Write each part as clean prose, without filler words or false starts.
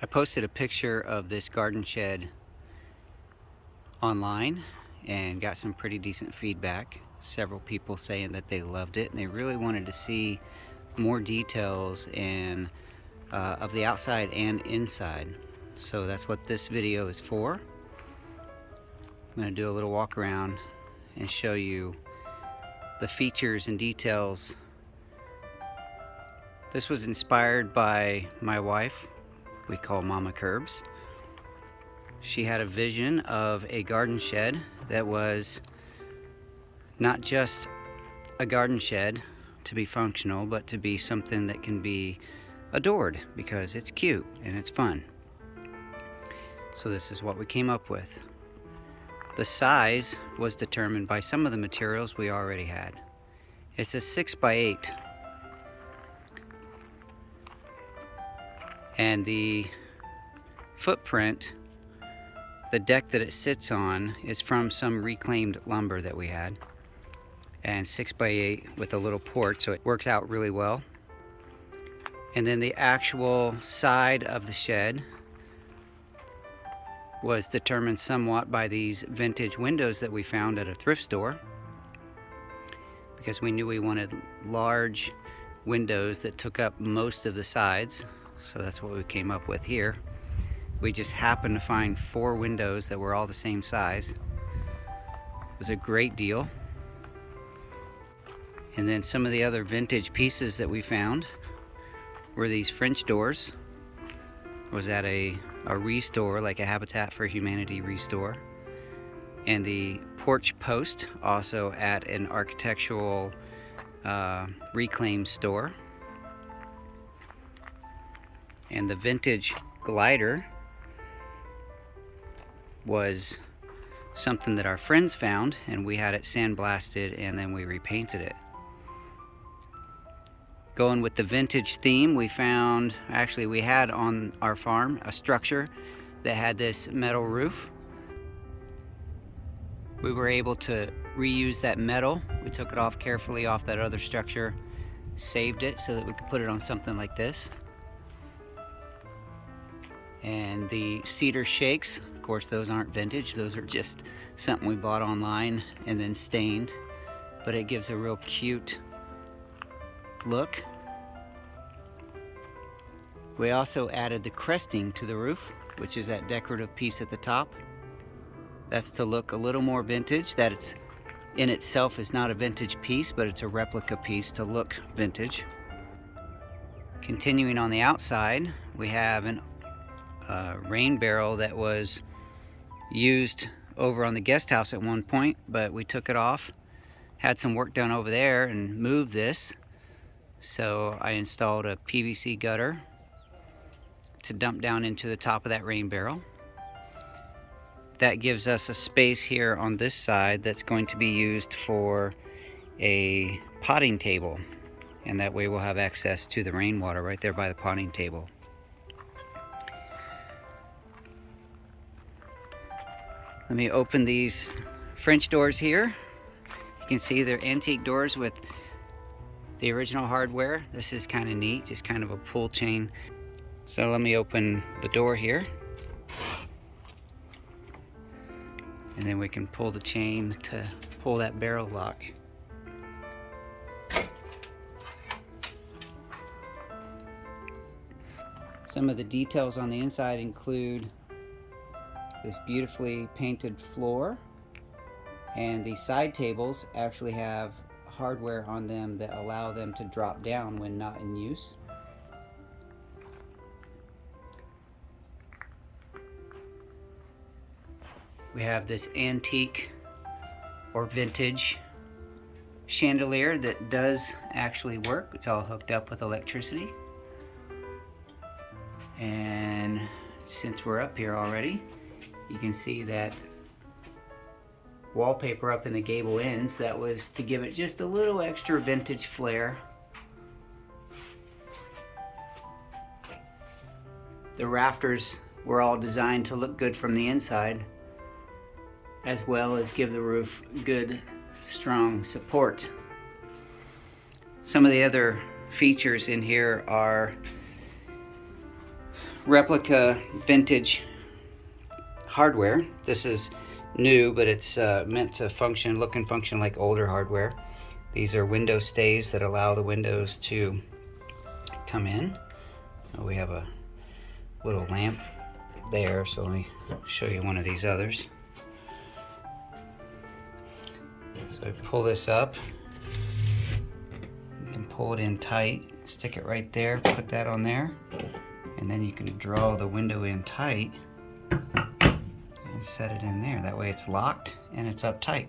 I posted a picture of this garden shed online and got some pretty decent feedback. Several people saying that they loved it and they really wanted to see more details of the outside and inside. So that's what this video is for. I'm going to do a little walk around and show you the features and details. This was inspired by my wife. We call Mamakirbs. She had a vision of a garden shed that was not just a garden shed to be functional, but to be something that can be adored because it's cute and it's fun. So this is what we came up with. The size was determined by some of the materials we already had. It's a 6x8. And the footprint, the deck that it sits on, is from some reclaimed lumber that we had. And 6x8 with a little porch, so it works out really well. And then the actual side of the shed was determined somewhat by these vintage windows that we found at a thrift store, because we knew we wanted large windows that took up most of the sides. So that's what we came up with here. We just happened to find 4 windows that were all the same size. It was a great deal. And then some of the other vintage pieces that we found were these French doors. It was at a restore, like a Habitat for Humanity restore. And the porch post, also at an architectural reclaimed store. And the vintage glider was something that our friends found, and we had it sandblasted and then we repainted it. Going with the vintage theme, we had on our farm a structure that had this metal roof. We were able to reuse that metal. We took it off carefully off that other structure, saved it so that we could put it on something like this. And the cedar shakes, of course, those aren't vintage. Those are just something we bought online and then stained. But it gives a real cute look. We also added the cresting to the roof, which is that decorative piece at the top. That's to look a little more vintage. That it's in itself is not a vintage piece, but it's a replica piece to look vintage. Continuing on the outside, we have an rain barrel that was used over on the guest house at one point, but we took it off, had some work done over there and moved this. So I installed a PVC gutter to dump down into the top of that rain barrel. That gives us a space here on this side that's going to be used for a potting table, and that way we'll have access to the rainwater right there by the potting table. Let me open these French doors here. You can see they're antique doors with the original hardware. This is kind of neat, just kind of a pull chain. So let me open the door here. And then we can pull the chain to pull that barrel lock. Some of the details on the inside include this beautifully painted floor, and the side tables actually have hardware on them that allow them to drop down when not in use. We have this antique or vintage chandelier that does actually work. It's all hooked up with electricity. And since we're up here already, you can see that wallpaper up in the gable ends. That was to give it just a little extra vintage flair. The rafters were all designed to look good from the inside, as well as give the roof good, strong support. Some of the other features in here are replica vintage hardware. This is new, but it's meant to look and function like older hardware. These are window stays that allow the windows to come in. We have a little lamp there, so let me show you one of these others. So I pull this up. You can pull it in tight, stick it right there, put that on there, and then you can draw the window in tight and set it in there. That way it's locked and it's up tight.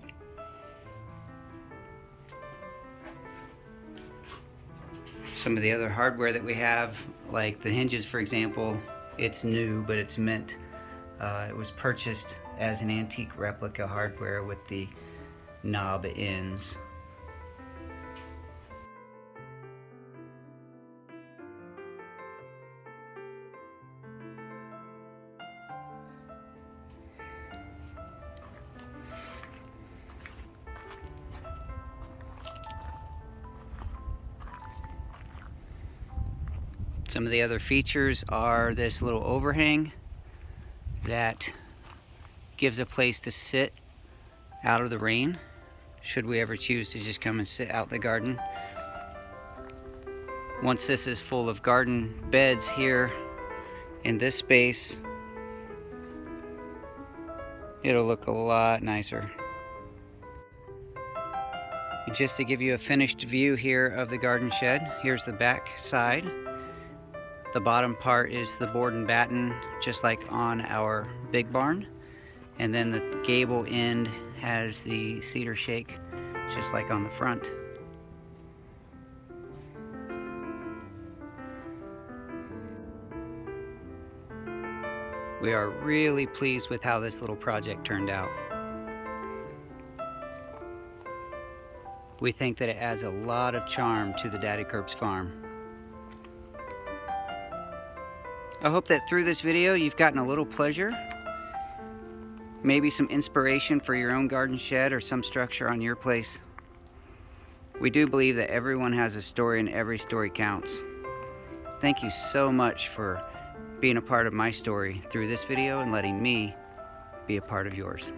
Some of the other hardware that we have, like the hinges for example, it's new, but it's meant, it was purchased as an antique replica hardware with the knob ends. Some of the other features are this little overhang that gives a place to sit out of the rain, should we ever choose to just come and sit out in the garden. Once this is full of garden beds here in this space, it'll look a lot nicer. Just to give you a finished view here of the garden shed, here's the back side. The bottom part is the board and batten, just like on our big barn. And then the gable end has the cedar shake, just like on the front. We are really pleased with how this little project turned out. We think that it adds a lot of charm to the Daddykirbs farm. I hope that through this video you've gotten a little pleasure, maybe some inspiration for your own garden shed or some structure on your place. We do believe that everyone has a story and every story counts. Thank you so much for being a part of my story through this video and letting me be a part of yours.